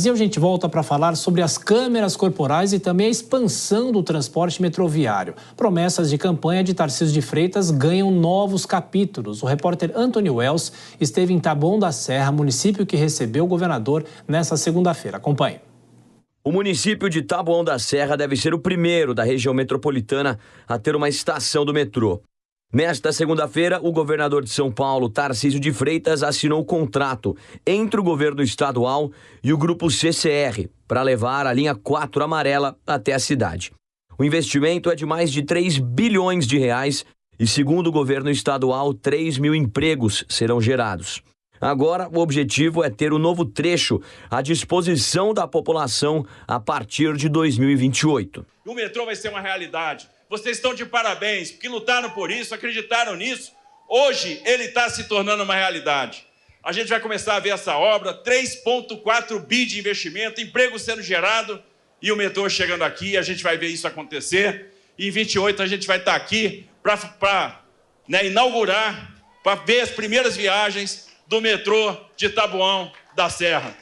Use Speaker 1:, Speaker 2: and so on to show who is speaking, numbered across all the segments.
Speaker 1: E a gente volta para falar sobre as câmeras corporais e também a expansão do transporte metroviário. Promessas de campanha de Tarcísio de Freitas ganham novos capítulos. O repórter Antônio Wells esteve em Taboão da Serra, município que recebeu o governador nesta segunda-feira. Acompanhe.
Speaker 2: O município de Taboão da Serra deve ser o primeiro da região metropolitana a ter uma estação do metrô. Nesta segunda-feira, o governador de São Paulo, Tarcísio de Freitas, assinou o contrato entre o governo estadual e o grupo CCR para levar a linha 4 amarela até a cidade. O investimento é de mais de 3 bilhões de reais e, segundo o governo estadual, 3 mil empregos serão gerados. Agora, o objetivo é ter o novo trecho à disposição da população a partir de 2028.
Speaker 3: O metrô vai ser uma realidade. Vocês estão de parabéns, porque lutaram por isso, acreditaram nisso. Hoje, ele está se tornando uma realidade. A gente vai começar a ver essa obra, 3,4 bi de investimento, emprego sendo gerado, e o metrô chegando aqui, a gente vai ver isso acontecer. E em 28 a gente vai estar aqui para inaugurar, para ver as primeiras viagens do metrô de Taboão da Serra.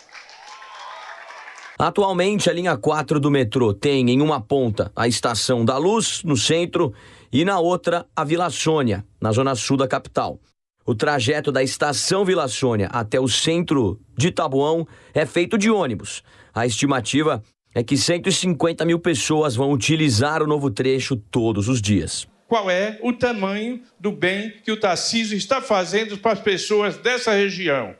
Speaker 2: Atualmente, a linha 4 do metrô tem em uma ponta a Estação da Luz, no centro, e na outra a Vila Sônia, na zona sul da capital. O trajeto da Estação Vila Sônia até o centro de Taboão é feito de ônibus. A estimativa é que 150 mil pessoas vão utilizar o novo trecho todos os dias.
Speaker 4: Qual é o tamanho do bem que o Tarcísio está fazendo para as pessoas dessa região?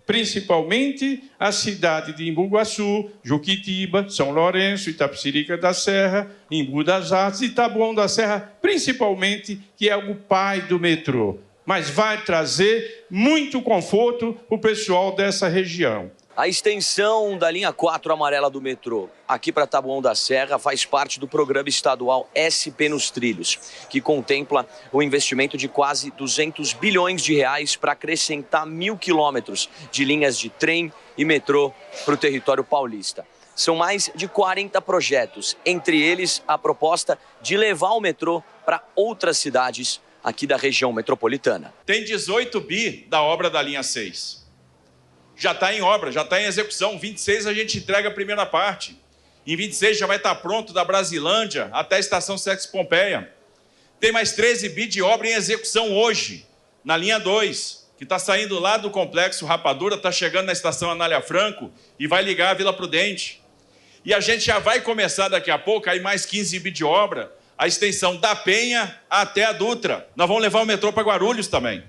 Speaker 4: Principalmente a cidade de Embu-Guaçu, Juquitiba, São Lourenço, Itapecerica da Serra, Embu das Artes e Taboão da Serra, principalmente, que é o pai do metrô. Mas vai trazer muito conforto para o pessoal dessa região.
Speaker 2: A extensão da linha 4 amarela do metrô aqui para Taboão da Serra faz parte do programa estadual SP nos Trilhos, que contempla o investimento de quase 200 bilhões de reais para acrescentar 1.000 quilômetros de linhas de trem e metrô para o território paulista. São mais de 40 projetos, entre eles a proposta de levar o metrô para outras cidades aqui da região metropolitana.
Speaker 3: Tem 18 bi da obra da linha 6. Já está em obra, já está em execução. Em 26 a gente entrega a primeira parte. Em 26 já vai estar pronto da Brasilândia até a estação Sexo Pompeia. Tem mais 13 bi de obra em execução hoje, na linha 2, que está saindo lá do complexo Rapadura, está chegando na estação Anália Franco e vai ligar a Vila Prudente. E a gente já vai começar daqui a pouco, aí mais 15 bi de obra, a extensão da Penha até a Dutra. Nós vamos levar o metrô para Guarulhos também.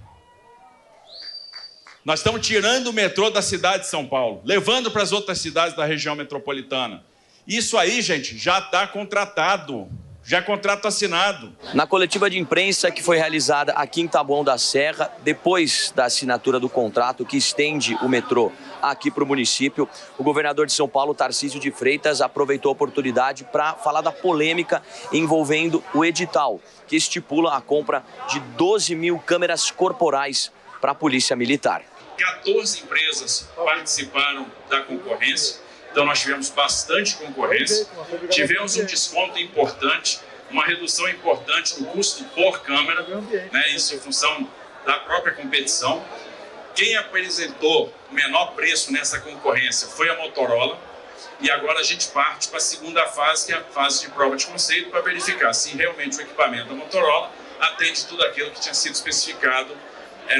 Speaker 3: Nós estamos tirando o metrô da cidade de São Paulo, levando para as outras cidades da região metropolitana. Isso aí, gente, já está contratado, já é contrato assinado.
Speaker 2: Na coletiva de imprensa que foi realizada aqui em Taboão da Serra, depois da assinatura do contrato que estende o metrô aqui para o município, o governador de São Paulo, Tarcísio de Freitas, aproveitou a oportunidade para falar da polêmica envolvendo o edital, que estipula a compra de 12 mil câmeras corporais para a Polícia Militar.
Speaker 3: 14 empresas participaram da concorrência, então nós tivemos bastante concorrência, tivemos um desconto importante, uma redução importante no custo por câmera, isso em função da própria competição. Quem apresentou o menor preço nessa concorrência foi a Motorola, e agora a gente parte para a segunda fase, que é a fase de prova de conceito, para verificar se realmente o equipamento da Motorola atende tudo aquilo que tinha sido especificado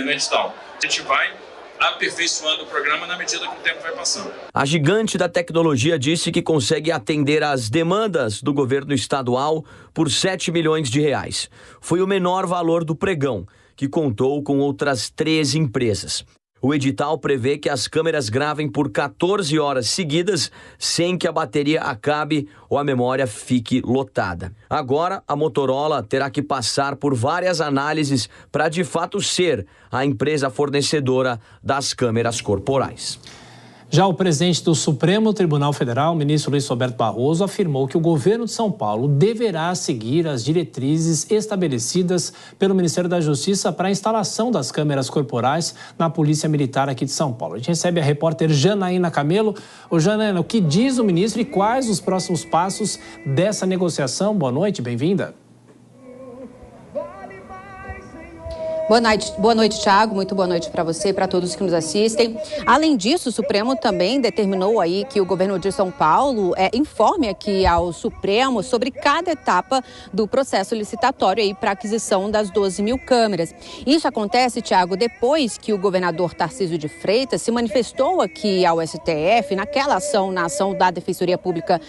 Speaker 3: no edital. A gente vai aperfeiçoando o programa na medida que o tempo vai passando.
Speaker 2: A gigante da tecnologia disse que consegue atender às demandas do governo estadual por 7 milhões de reais. Foi o menor valor do pregão, que contou com outras 13 empresas. O edital prevê que as câmeras gravem por 14 horas seguidas, sem que a bateria acabe ou a memória fique lotada. Agora, a Motorola terá que passar por várias análises para, de fato, ser a empresa fornecedora das câmeras corporais.
Speaker 1: Já o presidente do Supremo Tribunal Federal, o ministro Luiz Roberto Barroso, afirmou que o governo de São Paulo deverá seguir as diretrizes estabelecidas pelo Ministério da Justiça para a instalação das câmeras corporais na Polícia Militar aqui de São Paulo. A gente recebe a repórter Janaína Camelo. Ô, Janaína, o que diz o ministro e quais os próximos passos dessa negociação? Boa noite, bem-vinda.
Speaker 5: Boa noite, Thiago. Muito boa noite para você e para todos que nos assistem. Além disso, o Supremo também determinou aí que o governo de São Paulo informe aqui ao Supremo sobre cada etapa do processo licitatório aí para aquisição das 12 mil câmeras. Isso acontece, Thiago, depois que o governador Tarcísio de Freitas se manifestou aqui ao STF na ação da Defensoria Pública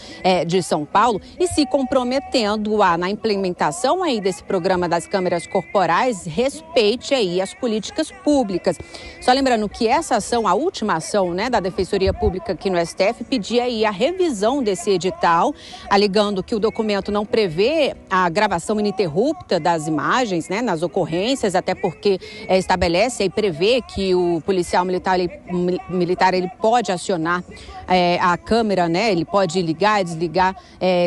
Speaker 5: de São Paulo e se comprometendo na implementação aí desse programa das câmeras corporais, respeite aí as políticas públicas. Só lembrando que essa ação, a última ação, da Defensoria Pública aqui no STF, pedia aí a revisão desse edital, alegando que o documento não prevê a gravação ininterrupta das imagens, nas ocorrências, até porque estabelece e prevê que o policial militar ele pode acionar a câmera, ele pode ligar e desligar,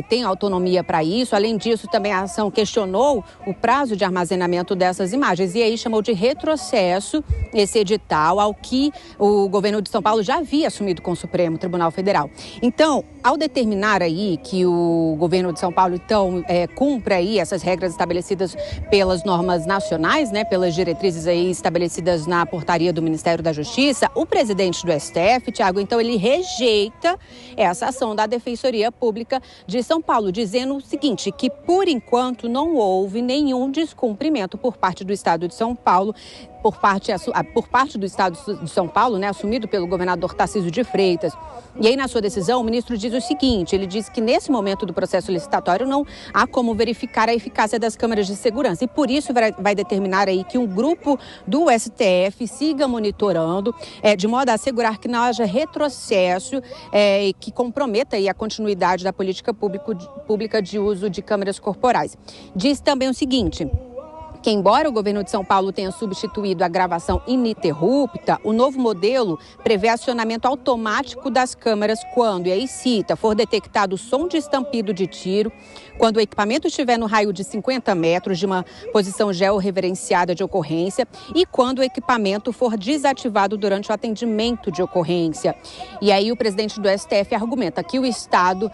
Speaker 5: tem autonomia para isso. Além disso, também a ação questionou o prazo de armazenamento dessas imagens e aí chamou de retrocesso esse edital ao que o governo de São Paulo já havia assumido com o Supremo Tribunal Federal. Então, ao determinar aí que o governo de São Paulo, então, cumpra aí essas regras estabelecidas pelas normas nacionais, pelas diretrizes aí estabelecidas na portaria do Ministério da Justiça, o presidente do STF, Thiago, então, ele rejeita essa ação da Defensoria Pública de São Paulo, dizendo o seguinte, que por enquanto não houve nenhum descumprimento por parte do Estado de São Paulo, por parte do Estado de São Paulo, assumido pelo governador Tarcísio de Freitas. E aí, na sua decisão, o ministro diz o seguinte, ele diz que nesse momento do processo licitatório não há como verificar a eficácia das câmeras de segurança e por isso vai determinar aí que um grupo do STF siga monitorando, de modo a assegurar que não haja retrocesso e que comprometa aí a continuidade da política pública de uso de câmeras corporais. Diz também o seguinte, que embora o governo de São Paulo tenha substituído a gravação ininterrupta, o novo modelo prevê acionamento automático das câmeras quando, e aí cita, for detectado som de estampido de tiro, quando o equipamento estiver no raio de 50 metros de uma posição georreferenciada de ocorrência e quando o equipamento for desativado durante o atendimento de ocorrência. E aí o presidente do STF argumenta que o Estado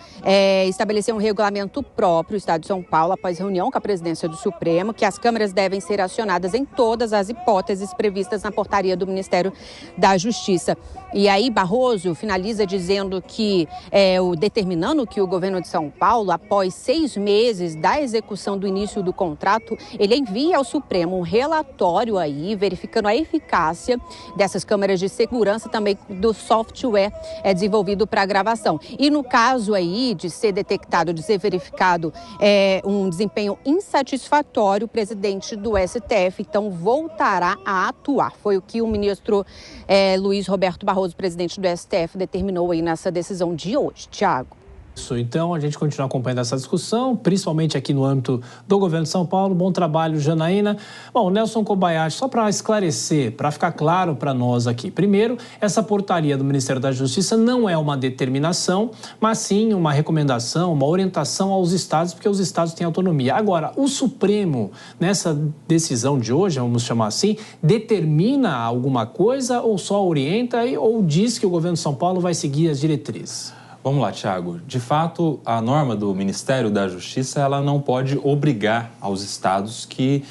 Speaker 5: estabeleceu um regulamento próprio, o Estado de São Paulo, após reunião com a presidência do Supremo, que as câmeras devem ser acionadas em todas as hipóteses previstas na portaria do Ministério da Justiça. E aí Barroso finaliza dizendo que, determinando que o governo de São Paulo, após 6 meses da execução do início do contrato, ele envia ao Supremo um relatório aí, verificando a eficácia dessas câmeras de segurança, também do software desenvolvido para a gravação. E no caso aí de ser detectado, de ser verificado um desempenho insatisfatório, o presidente do STF, então, voltará a atuar. Foi o que o ministro Luiz Roberto Barroso, presidente do STF, determinou aí nessa decisão de hoje. Tiago.
Speaker 1: Isso, então a gente continua acompanhando essa discussão, principalmente aqui no âmbito do governo de São Paulo. Bom trabalho, Janaína. Bom, Nelson Kobayashi, só para esclarecer, para ficar claro para nós aqui. Primeiro, essa portaria do Ministério da Justiça não é uma determinação, mas sim uma recomendação, uma orientação aos estados, porque os estados têm autonomia. Agora, o Supremo, nessa decisão de hoje, vamos chamar assim, determina alguma coisa ou só orienta ou diz que o governo de São Paulo vai seguir as diretrizes?
Speaker 6: Vamos lá, Thiago. De fato, a norma do Ministério da Justiça, ela não pode obrigar aos estados que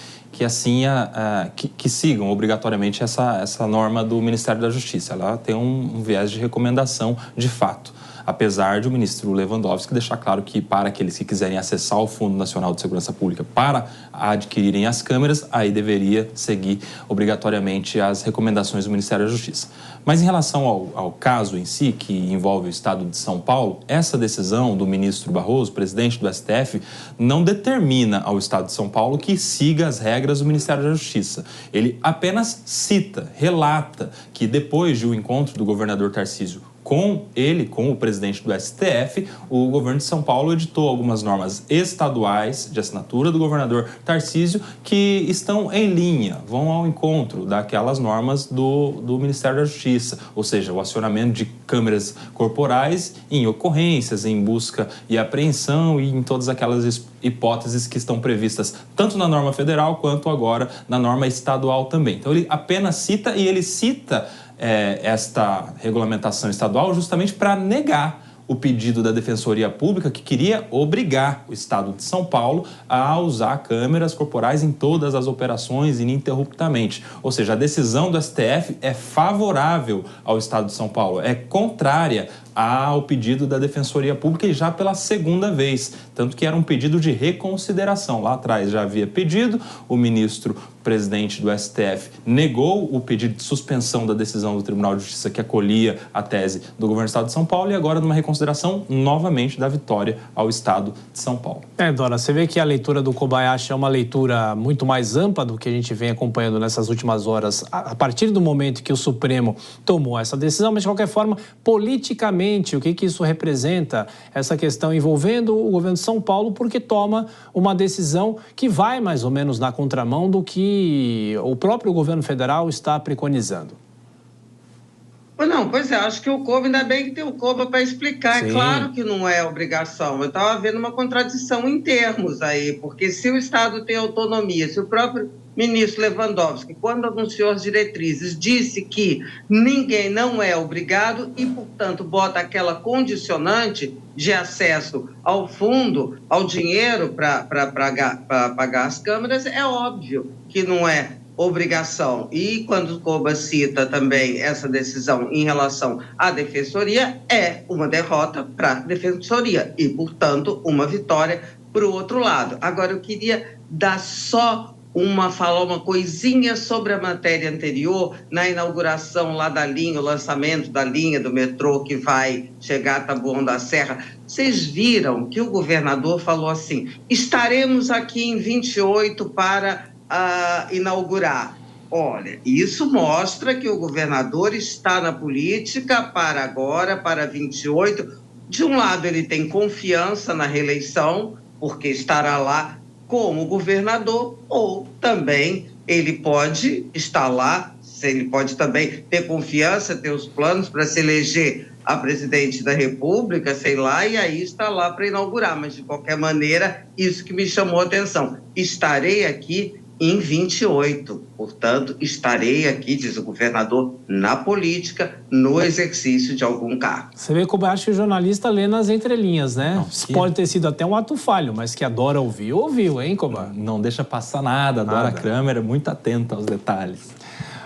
Speaker 6: sigam obrigatoriamente essa norma do Ministério da Justiça. Ela tem um viés de recomendação de fato. Apesar de o ministro Lewandowski deixar claro que para aqueles que quiserem acessar o Fundo Nacional de Segurança Pública para adquirirem as câmeras, aí deveria seguir obrigatoriamente as recomendações do Ministério da Justiça. Mas em relação ao caso em si, que envolve o Estado de São Paulo, essa decisão do ministro Barroso, presidente do STF, não determina ao Estado de São Paulo que siga as regras do Ministério da Justiça. Ele apenas cita, relata que depois de um encontro do governador Tarcísio com o presidente do STF, o governo de São Paulo editou algumas normas estaduais de assinatura do governador Tarcísio que estão em linha, vão ao encontro daquelas normas do Ministério da Justiça, ou seja, o acionamento de câmeras corporais em ocorrências, em busca e apreensão e em todas aquelas hipóteses que estão previstas tanto na norma federal quanto agora na norma estadual também. Então ele apenas cita esta regulamentação estadual justamente para negar o pedido da Defensoria Pública, que queria obrigar o Estado de São Paulo a usar câmeras corporais em todas as operações ininterruptamente. Ou seja, a decisão do STF é favorável ao Estado de São Paulo, é contrária ao pedido da Defensoria Pública e já pela segunda vez, tanto que era um pedido de reconsideração. Lá atrás já havia pedido, o ministro presidente do STF negou o pedido de suspensão da decisão do Tribunal de Justiça que acolhia a tese do governo do Estado de São Paulo e agora numa reconsideração novamente da vitória ao Estado de São Paulo.
Speaker 1: Dora, você vê que a leitura do Kobayashi é uma leitura muito mais ampla do que a gente vem acompanhando nessas últimas horas, a partir do momento que o Supremo tomou essa decisão, mas de qualquer forma, politicamente, o que isso representa, essa questão envolvendo o governo de São Paulo, porque toma uma decisão que vai mais ou menos na contramão do que o próprio governo federal está preconizando.
Speaker 7: Pois é, acho que o COBA, ainda bem que tem o COBA para explicar. Sim. É claro que não é obrigação. Eu estava vendo uma contradição em termos aí, porque se o Estado tem autonomia, se o próprio ministro Lewandowski, quando anunciou as diretrizes, disse que ninguém não é obrigado e, portanto, bota aquela condicionante de acesso ao fundo, ao dinheiro para pagar as câmeras, é óbvio que não é obrigação. E quando o COBA cita também essa decisão em relação à Defensoria, é uma derrota para a Defensoria e, portanto, uma vitória para o outro lado. Agora, eu queria dar falar uma coisinha sobre a matéria anterior, na inauguração lá da linha, o lançamento da linha do metrô que vai chegar a Taboão da Serra. Vocês viram que o governador falou assim: estaremos aqui em 28 para inaugurar. Olha, isso mostra que o governador está na política para agora, para 28. De um lado, ele tem confiança na reeleição, porque estará lá como governador, ou também ele pode estar lá, ele pode também ter confiança, ter os planos para se eleger a presidente da República, sei lá, e aí está lá para inaugurar. Mas, de qualquer maneira, isso que me chamou a atenção. Estarei aqui em 28. Portanto, estarei aqui, diz o governador, na política, no exercício de algum cargo.
Speaker 1: Você vê como eu acho que o jornalista lê nas entrelinhas, né? Não, isso pode ter sido até um ato falho, mas que a Dora ouviu, hein, Koba?
Speaker 6: Não deixa passar nada. A Dora Kramer é muito atenta aos detalhes.